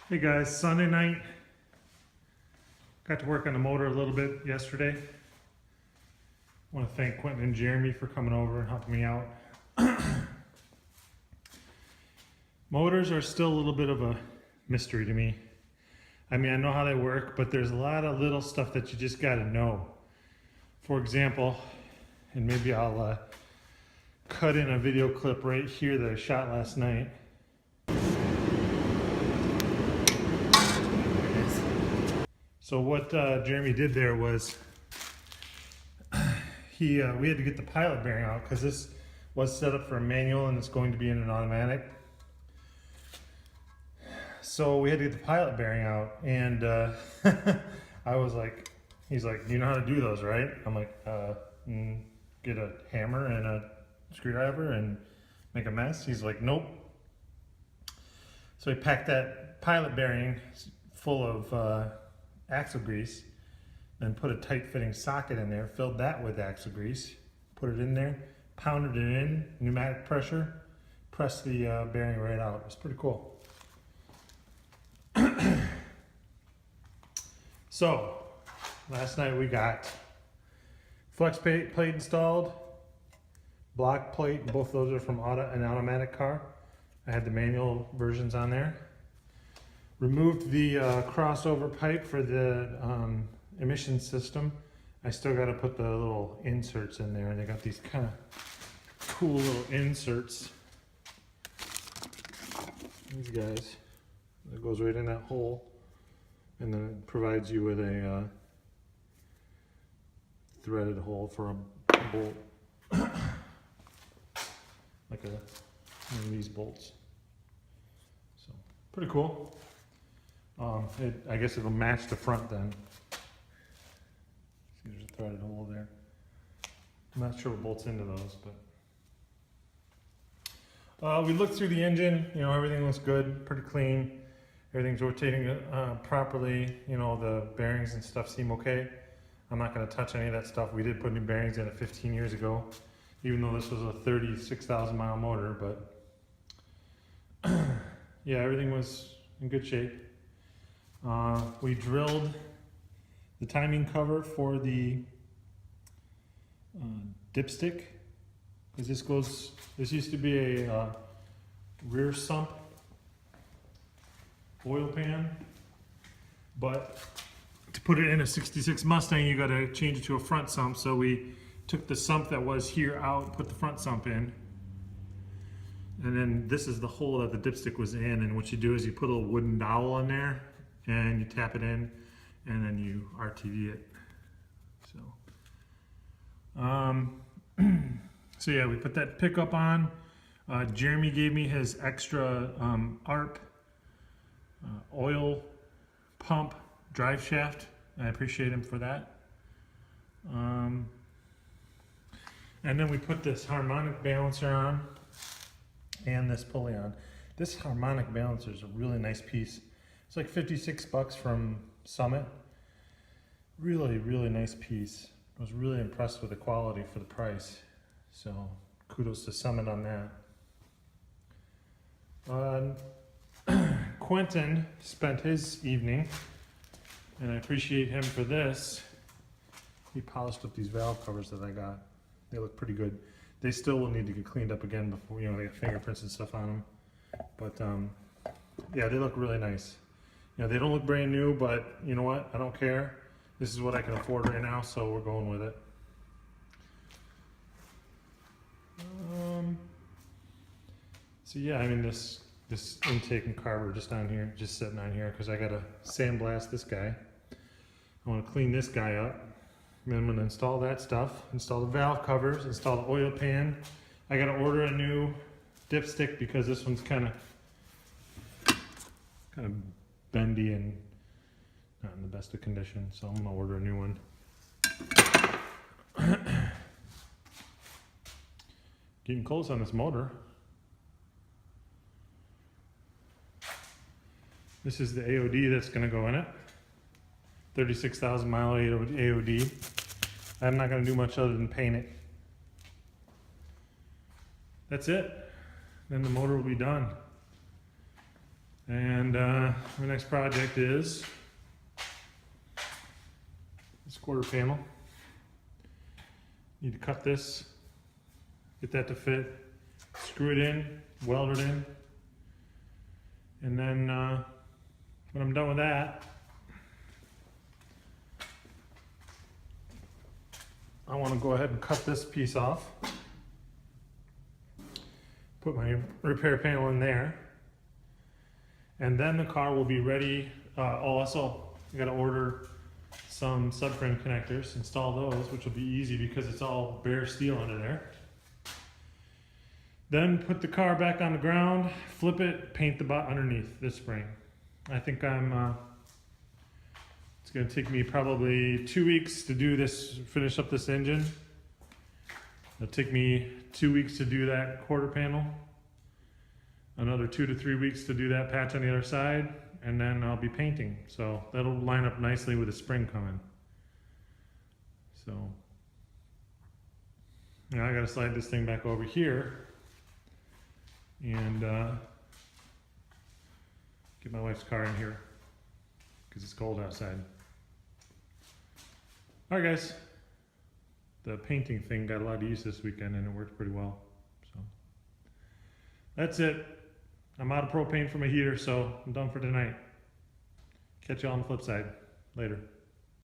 Hey guys, Sunday night. Got to work on the motor a little bit yesterday. I want to thank Quentin and Jeremy for coming over and helping me out. Motors are still a little bit of a mystery to me. I mean, I know how they work, but there's a lot of little stuff that you just got to know. For example, and maybe I'll cut in a video clip right here that I shot last night. So what Jeremy did there was we had to get the pilot bearing out because this was set up for a manual and it's going to be in an automatic. So we had to get the pilot bearing out, and I was like, he's like, you know how to do those, right? I'm like, get a hammer and a screwdriver and make a mess. He's like, nope. So he packed that pilot bearing full of axle grease, then put a tight fitting socket in there, filled that with axle grease, put it in there, pounded it in, pneumatic pressure, pressed the bearing right out. It was pretty cool. So, last night we got flex plate installed, block plate, and both those are from an automatic car. I had the manual versions on there. Removed the crossover pipe for the emission system. I still got to put the little inserts in there, and they got these kind of cool little inserts. These guys. It goes right in that hole, and then it provides you with a threaded hole for a bolt, like one of these bolts. So pretty cool. I guess it'll match the front then. See, there's a threaded hole there. I'm not sure what bolts into those, but we looked through the engine. You know, everything looks good, pretty clean. Everything's rotating properly. You know, the bearings and stuff seem okay. I'm not going to touch any of that stuff. We did put new bearings in it 15 years ago, even though this was a 36,000 mile motor. But yeah, everything was in good shape. We drilled the timing cover for the dipstick, because this used to be a rear sump oil pan, but to put it in a 66 Mustang you got to change it to a front sump. So we took the sump that was here out, put the front sump in, and then this is the hole that the dipstick was in, and what you do is you put a little wooden dowel in there and you tap it in, and then you RTV it. So yeah, we put that pickup on. Jeremy gave me his extra ARP oil pump drive shaft. I appreciate him for that. And then we put this harmonic balancer on and this pulley on. This harmonic balancer is a really nice piece. It's like 56 bucks from Summit. Really, really nice piece. I was really impressed with the quality for the price. So kudos to Summit on that. Quentin spent his evening, and I appreciate him for this. He polished up these valve covers that I got. They look pretty good. They still will need to get cleaned up again before, you know, they got fingerprints and stuff on them. But yeah, they look really nice. You know, they don't look brand new, but you know what? I don't care. This is what I can afford right now, so we're going with it. So yeah, I mean, this intake and carb are just on here, just sitting on here, because I gotta sandblast this guy. I want to clean this guy up. And then I'm gonna install that stuff, install the valve covers, install the oil pan. I gotta order a new dipstick because this one's kind of bendy and not in the best of condition, so I'm gonna order a new one. Getting close on this motor. This is the AOD that's gonna go in it. 36,000 mile AOD. I'm not gonna do much other than paint it. That's it. Then the motor will be done. And my next project is this quarter panel. Need to cut this, get that to fit, screw it in, weld it in, and then when I'm done with that, I want to go ahead and cut this piece off, put my repair panel in there, and then the car will be ready. Also, I got to order some subframe connectors, install those, which will be easy because it's all bare steel under there. Then put the car back on the ground, flip it, paint the butt underneath this spring. I think it's gonna take me probably 2 weeks to do this, finish up this engine. It'll take me 2 weeks to do that quarter panel, another 2 to 3 weeks to do that patch on the other side, and then I'll be painting. So that'll line up nicely with the spring coming. So now I gotta slide this thing back over here and get my wife's car in here because it's cold outside. Alright guys, the painting thing got a lot of use this weekend and it worked pretty well. So that's it. I'm out of propane for my heater, so I'm done for tonight. Catch you on the flip side. Later.